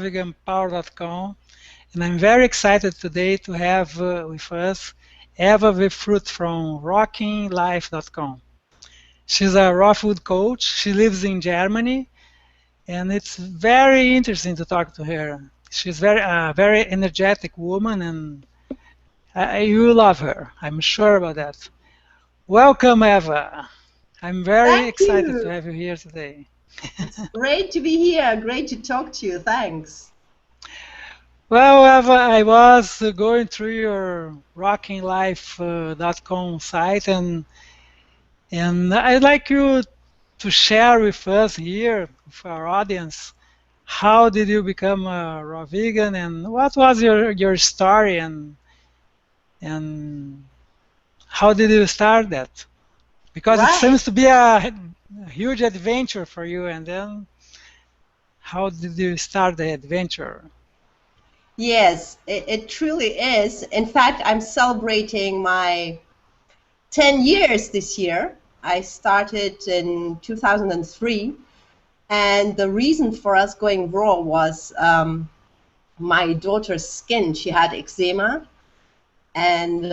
rawveganpower.com, and I'm very excited today to have with us Eva Rawfruit from rockinglife.com. She's a raw food coach. She lives in Germany, and it's very interesting to talk to her. She's very energetic woman, and you love her. I'm sure about that. Welcome, Eva. I'm very Thank excited to you. have you here today. It's great to be here. Great to talk to you. Thanks. Well, Eva, I was going through your rockinglife.com site, and I'd like you to share with us here, with our audience, how did you become a raw vegan, and what was your story, and how did you start that? Because it Right. seems to be a huge adventure for you, and then how did you start the adventure? Yes, it truly is. In fact, I'm celebrating my 10 years this year. I started in 2003, and the reason for us going raw was my daughter's skin. She had eczema, and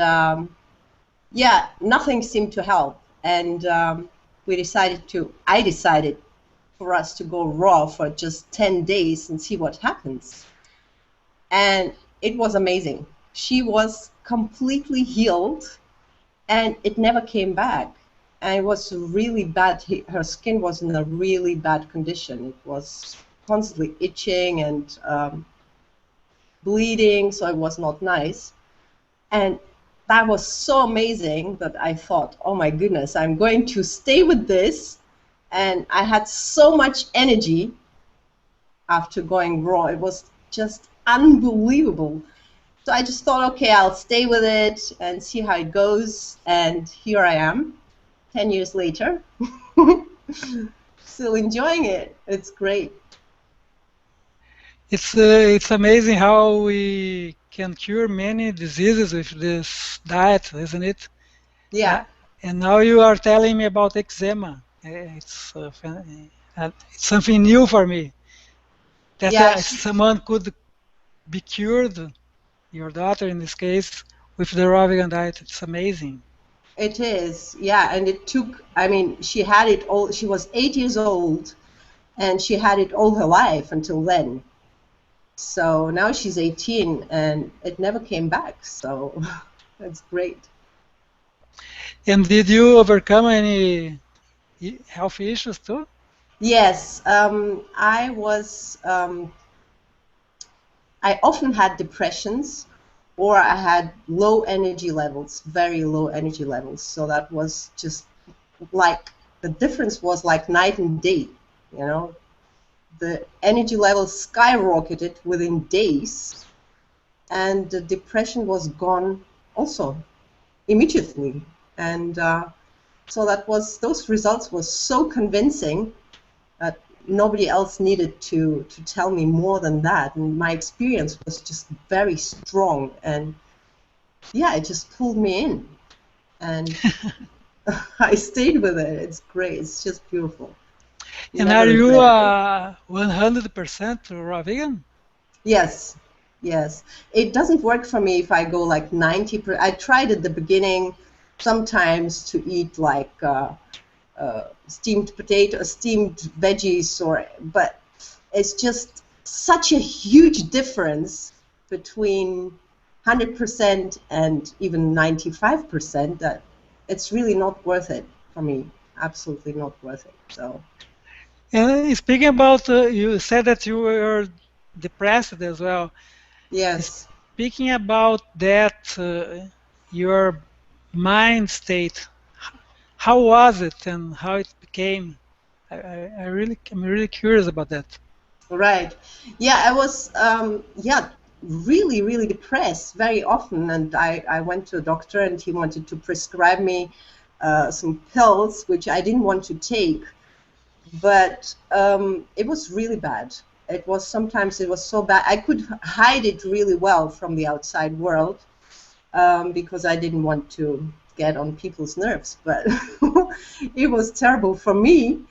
yeah, nothing seemed to help. And I decided for us to go raw for just 10 days and see what happens. And it was amazing. She was completely healed and it never came back. And it was really bad. Her skin was in a really bad condition. It was constantly itching and bleeding, so it was not nice. And that was so amazing that I thought, oh my goodness, I'm going to stay with this. And I had so much energy after going raw. It was just unbelievable. So I just thought, okay, I'll stay with it and see how it goes. And here I am, 10 years later, still enjoying it. It's great. It's amazing how we can cure many diseases with this diet, isn't it? Yeah, And now you are telling me about eczema. It's something new for me that yeah, someone could be cured, your daughter in this case, with the raw vegan diet. It's amazing. it is. Yeah, and it took, I mean, she had it all, she was 8 years old and she had it all her life until then. So now she's 18 and it never came back. So that's great. And did you overcome any health issues too? Yes, I often had depressions or I had low energy levels, very low energy levels. So that was just like, the difference was like night and day, you know. The energy levels skyrocketed within days and the depression was gone also immediately. And so those results were so convincing that nobody else needed to tell me more than that. And my experience was just very strong. And yeah, it just pulled me in. And I stayed with it. It's great. It's just beautiful. You And never are you regret it. 100% raw vegan? Yes, yes. It doesn't work for me if I go like 90%. I tried at the beginning sometimes to eat like steamed potato, steamed veggies, but it's just such a huge difference between 100% and even 95% that it's really not worth it for me. Absolutely not worth it. So And speaking about, you said that you were depressed as well. yes. Speaking about that, your mind state, how was it and how it became? I'm really curious about that. Right. Yeah, I was yeah, really, really depressed very often. And I went to a doctor and he wanted to prescribe me some pills, which I didn't want to take. But it was really bad. Sometimes it was so bad. I could hide it really well from the outside world because I didn't want to get on people's nerves. But it was terrible for me.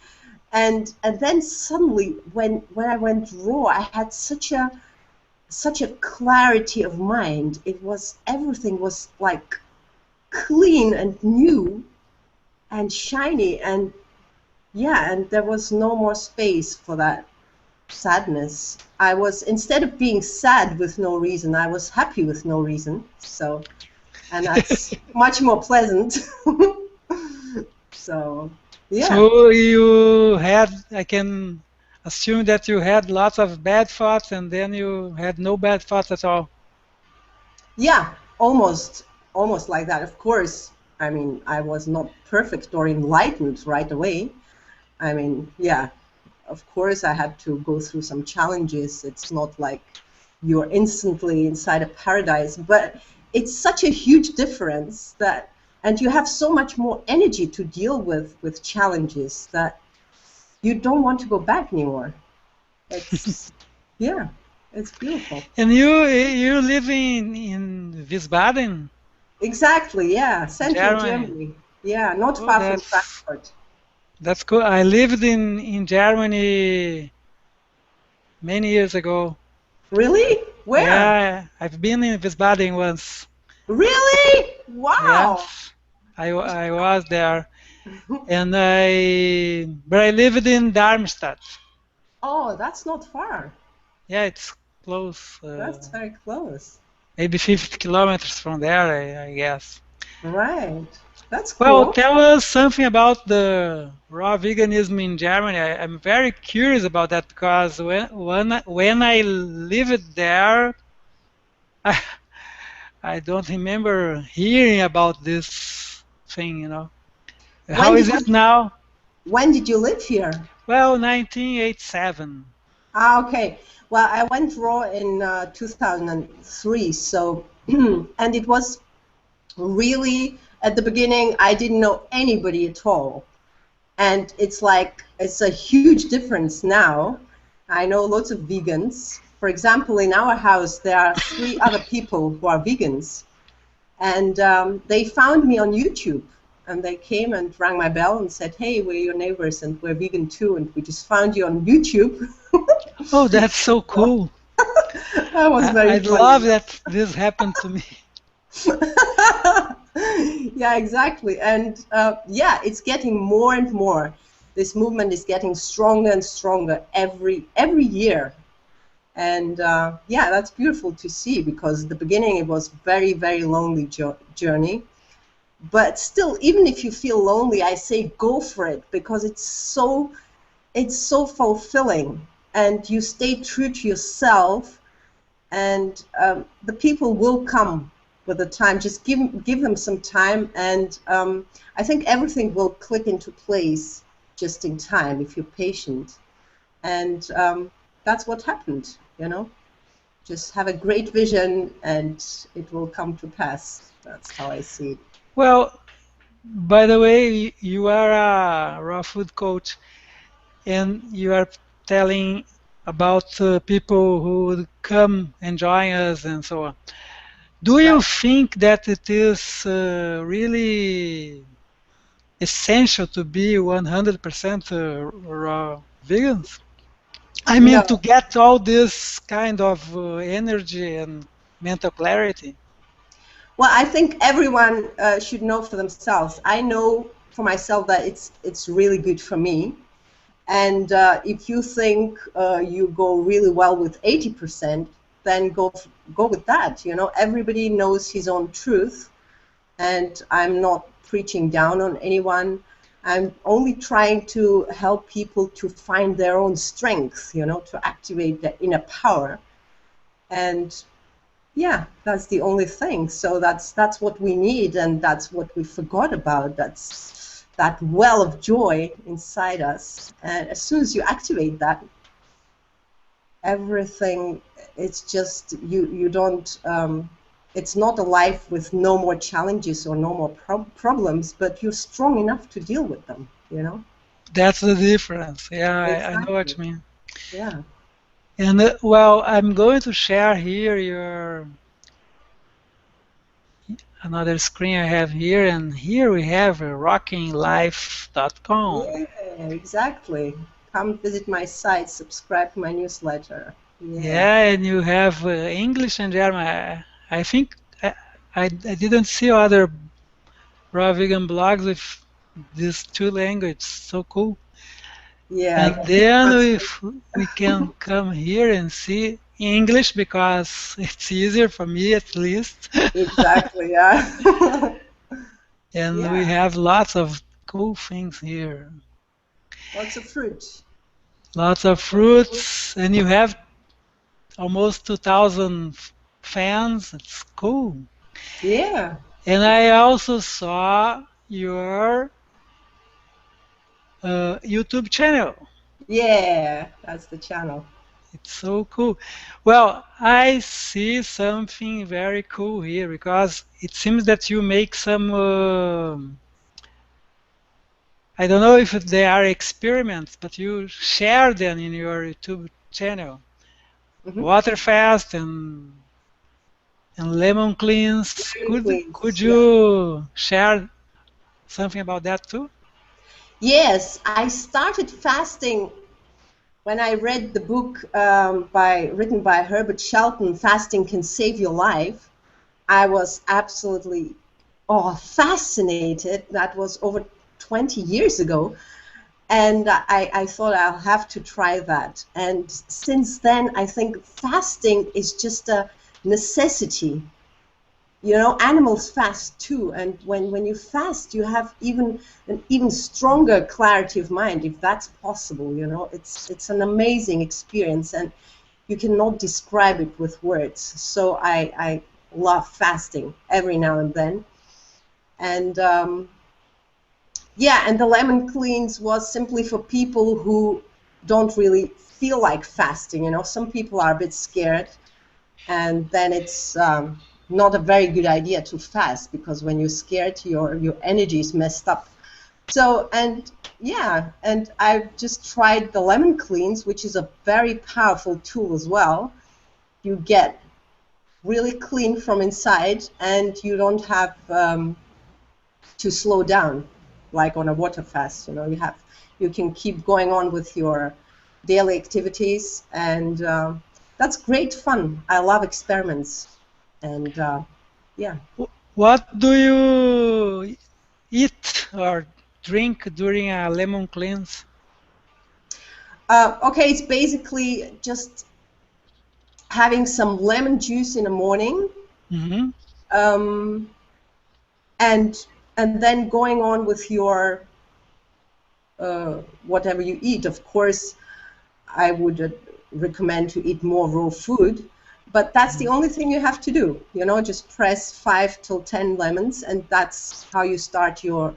And then suddenly when I went raw, I had such a clarity of mind. It was, everything was like clean and new and shiny, and yeah, and there was no more space for that sadness. I was, instead of being sad with no reason, I was happy with no reason. So, and that's much more pleasant. So, yeah. So you had, I can assume that you had lots of bad thoughts and then you had no bad thoughts at all. Yeah, almost like that. Of course, I mean, I was not perfect or enlightened right away. I mean, yeah, of course, I had to go through some challenges. It's not like you're instantly inside a paradise, but it's such a huge difference that, and you have so much more energy to deal with challenges that you don't want to go back anymore. It's, yeah, it's beautiful. And you live in Wiesbaden, Exactly, yeah, central Germany. Germany. Yeah, not Oh, far from Frankfurt. that's cool. I lived in Germany many years ago. Really? Where? Yeah, I've been in Wiesbaden once. Really? Wow. Yes, I was there, and but I lived in Darmstadt. Oh, that's not far. Yeah, it's close, That's very close. maybe 50 kilometers from there, I guess. Right. That's Well, cool. tell us something about the raw veganism in Germany. I'm very curious about that because when I lived there, I, I don't remember hearing about this thing. How When is did it you now? when did you live here? Well, 1987. Ah, okay. Well, I went raw in 2003, so and it was really, at the beginning I didn't know anybody at all. And it's like, it's a huge difference now. I know lots of vegans. For example, in our house there are 3 other people who are vegans, and they found me on YouTube, and they came and rang my bell and said, hey, we're your neighbors and we're vegan too, and we just found you on YouTube. Oh, that's so cool. That was very I'd love funny. that this happened to me. Yeah, exactly. And yeah, it's getting more and more. This movement is getting stronger and stronger every year. And yeah, that's beautiful to see, because at the beginning it was very, very lonely journey. But still, even if you feel lonely, I say go for it, because it's so fulfilling, and you stay true to yourself, and the people will come with the time. Just give them some time, and I think everything will click into place just in time if you're patient. And that's what happened. Just have a great vision and it will come to pass. That's how I see it. Well, by the way, you are a raw food coach and you are telling about people who would come and join us and so on. Do you Right. think that it is really essential to be 100% raw vegans? I mean, to No. get all this kind of energy and mental clarity. Well, I think everyone should know for themselves. I know for myself that it's really good for me. And if you think you go really well with 80%, then go with that. Everybody knows his own truth, and I'm not preaching down on anyone. I'm only trying to help people to find their own strength, to activate the inner power. And yeah, that's the only thing. So that's what we need, and that's what we forgot about. That's that well of joy inside us. And as soon as you activate that, everything, it's just you don't it's not a life with no more challenges or no more problems, but you're strong enough to deal with them. That's the difference. Yeah, I know what Exactly. you mean. Yeah. And well, I'm going to share here your another screen I have here, and here we have rockinglife.com. Yeah. exactly. Come visit my site, subscribe to my newsletter. Yeah. Yeah, and you have English and German. I think I didn't see other raw vegan blogs with these two languages. So cool. Yeah. And then if we can come here and see English because it's easier for me at least. Exactly. Yeah. And we Yeah. have lots of cool things here. Lots of fruit. Lots of fruits, and you have almost 2,000 fans. It's cool. Yeah. And I also saw your YouTube channel. Yeah. That's the channel. It's so cool. Well, I see something very cool here because it seems that you make some. I don't know if they are experiments, but you share them in your YouTube channel. Mm-hmm. Water fast and lemon cleanse. Lemon Could cleanse. Yeah. you share something about that too? Yes, I started fasting when I read the book written by Herbert Shelton, Fasting Can Save Your Life. I was absolutely fascinated. That was over 20 years ago. And I thought I'll have to try that. And since then, I think fasting is just a necessity. You know, animals fast too, and when you fast, you have an even stronger clarity of mind, if that's possible. You know, it's an amazing experience, and you cannot describe it with words. So I love fasting every now and then, and yeah, and the lemon cleanse was simply for people who don't really feel like fasting. You know, some people are a bit scared, and then it's not a very good idea to fast, because when you're scared, your energy is messed up. So, and yeah, and I've just tried the lemon cleanse, which is a very powerful tool as well. You get really clean from inside, and you don't have to slow down like on a water fast. You know, you can keep going on with your daily activities, and that's great fun. I love experiments, and yeah. What do you eat or drink during a lemon cleanse? Okay, it's basically just having some lemon juice in the morning, Mm-hmm. um, and then going on with your whatever you eat. Of course, I would recommend to eat more raw food, but that's the only thing you have to do. You know, just press 5 till 10 lemons, and that's how you start your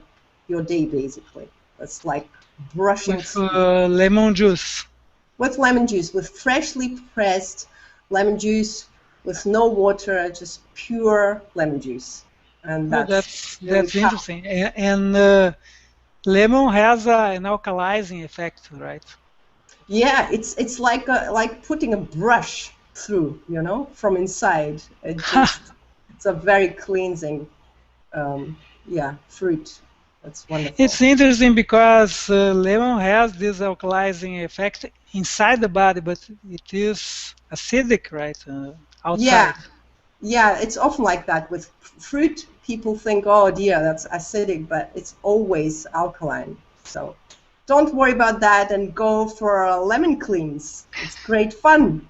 day, basically. That's like brushing With teeth. lemon juice. With lemon juice, with freshly pressed lemon juice, with no water, just pure lemon juice, and Oh, that's really that's powerful. interesting. And lemon has an alkalizing effect, right? Yeah, it's like putting a brush through, you know, from inside. It's a very cleansing, yeah, fruit. That's wonderful. It's interesting because lemon has this alkalizing effect inside the body, but it is acidic, right? Yeah, Outside. yeah, it's often like that with fruit. People think, oh dear, that's acidic, but it's always alkaline. So don't worry about that and go for a lemon cleanse. It's great fun.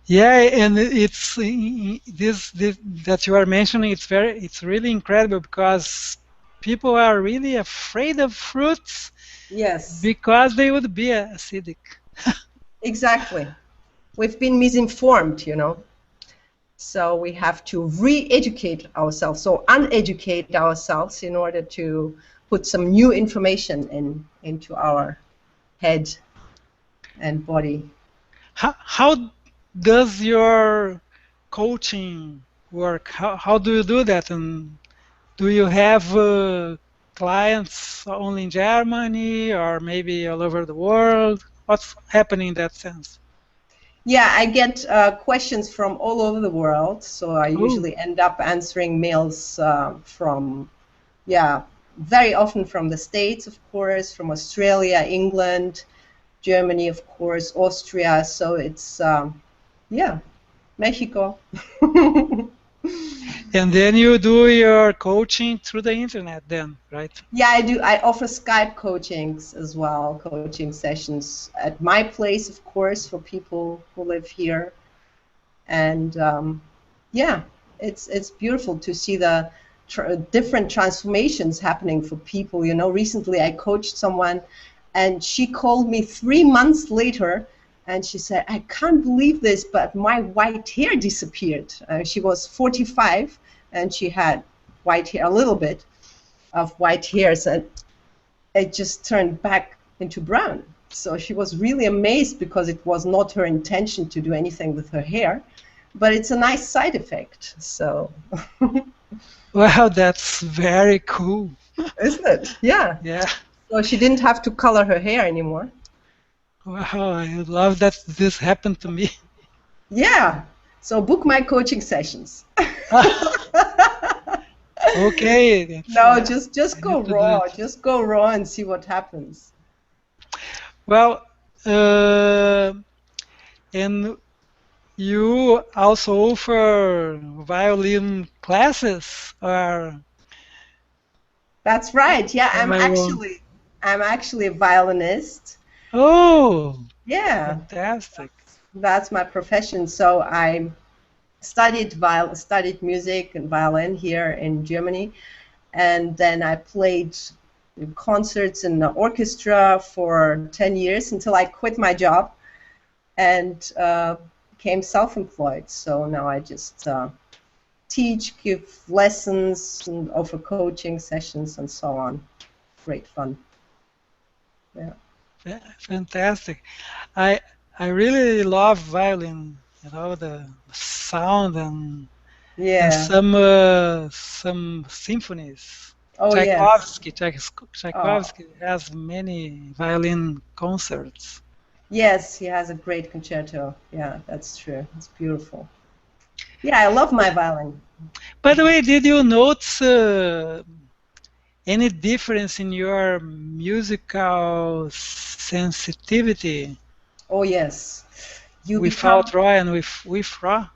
Yeah, and this that you are mentioning. It's really incredible because people are really afraid of fruits Yes, because they would be acidic. exactly. We've been misinformed, you know. So we have to re-educate ourselves, so uneducate ourselves in order to put some new information into our head and body. How does your coaching work? How do you do that? And do you have clients only in Germany or maybe all over the world? What's happening in that sense? Yeah, I get questions from all over the world, so I Cool. usually end up answering mails from, yeah, very often from the States, of course, from Australia, England, Germany, of course, Austria. So it's, yeah, Mexico. And then you do your coaching through the internet then, right? Yeah, I do. I offer Skype coachings as well, coaching sessions at my place, of course, for people who live here. And yeah, it's beautiful to see the different transformations happening for people. You know, recently I coached someone, and she called me 3 months later, and she said, "I can't believe this, but my white hair disappeared." She was 45, and she had white hair, a little bit of white hairs, and it just turned back into brown. So she was really amazed, because it was not her intention to do anything with her hair, but it's a nice side effect. So Wow, that's very cool. isn't it? Yeah. Yeah. So she didn't have to color her hair anymore. Wow, I love that this happened to me. Yeah. So book my coaching sessions. Okay. No, just I go need to do raw. it. Just go raw and see what happens. Well, and you also offer violin classes, or That's right. Yeah, am I wrong? I'm actually a violinist. Oh, Yeah, fantastic. that's my profession. So I studied music and violin here in Germany, and then I played concerts in the orchestra for 10 years until I quit my job and became self-employed. So now I just teach, give lessons, and offer coaching sessions and so on. Great fun. Yeah. Fantastic. I I really love violin, the sound and Yeah. some symphonies. Oh, yes. Oh, Tchaikovsky has many violin concerts. yes, he has a great concerto. Yeah, that's true. It's beautiful. Yeah, I love my violin. By the way, did you notice any difference in your musical sensitivity Oh, yes. You become, without Roy and with Ra?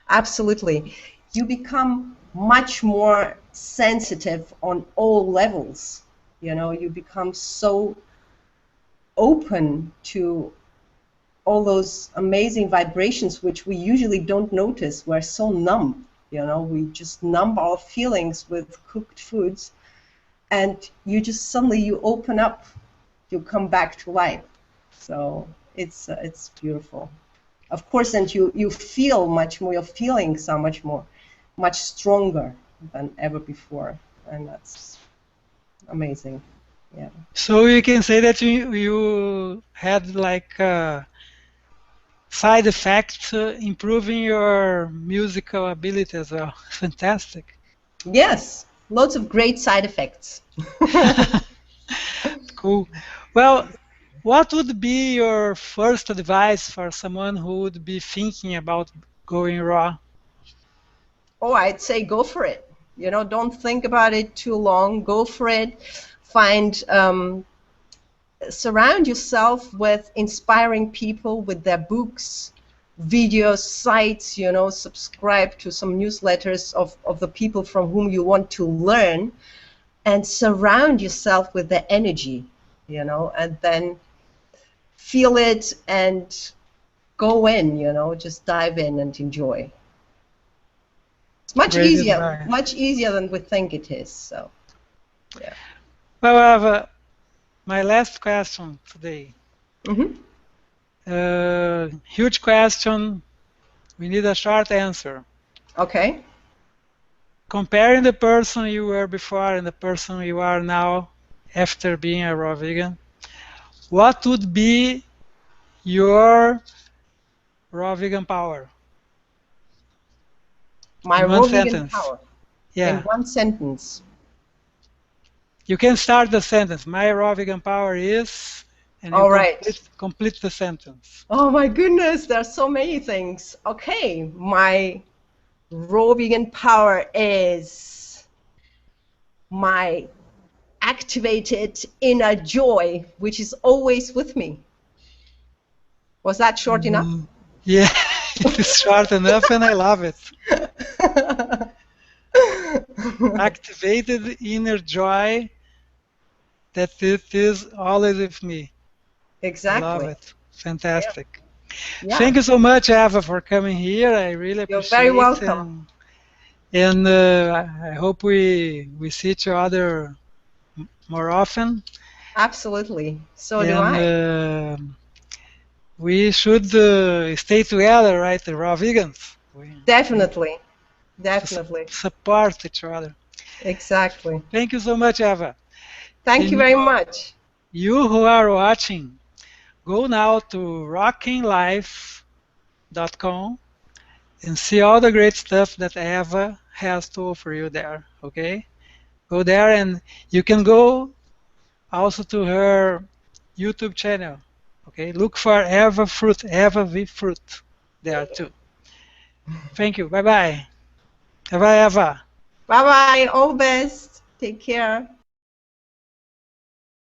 absolutely, you become much more sensitive on all levels. You know, you become so open to all those amazing vibrations which we usually don't notice. We're so numb, you know, we just numb our feelings with cooked foods, and you just suddenly you open up, you come back to life. So it's beautiful, of course, and you feel much more. Your feelings are much stronger than ever before, and that's amazing. Yeah. So you can say that you had like side effects improving your musical ability as well. Fantastic. Yes, lots of great side effects. Cool. Well, what would be your first advice for someone who would be thinking about going raw? Oh, I'd say go for it. You know, don't think about it too long. Go for it. Find, surround yourself with inspiring people, with their books, videos, sites. You know, subscribe to some newsletters of the people from whom you want to learn, and surround yourself with their energy. You know, and then feel it and go in. You know, just dive in and enjoy. It's Great advice. much easier than we think it is. So, yeah. Well, I have my last question today. Mm-hmm. Huge question. We need a short answer. Okay. Comparing the person you were before and the person you are now after being a raw vegan, what would be your raw vegan power My in one raw vegan sentence? power in Yeah, one sentence. you can start the sentence. My raw vegan power is, and you All right. complete the sentence. Oh my goodness, there are so many things. Okay, my raw vegan power is my activated inner joy, which is always with me. Was that short enough? Yeah, it is short enough and I love it. Activated inner joy that it is always with me. Love Exactly. it. Fantastic. Yeah. Thank you so much, Eva, for coming here. I really You're very appreciate it. welcome. And I hope we see each other more often. Absolutely. So do And I. we should stay together, right? The raw vegans. We Definitely. Definitely. support each other. Exactly. Thank you so much, Eva. Thank you And very much. you who are watching, go now to rockinglife.com and see all the great stuff that Eva has to offer you there. Okay? Go there and you can go also to her YouTube channel. Okay? Look for Eva Fruit, Eva V Fruit there too. Thank you. Bye bye. Bye bye, Eva. Bye bye. All the best. Take care.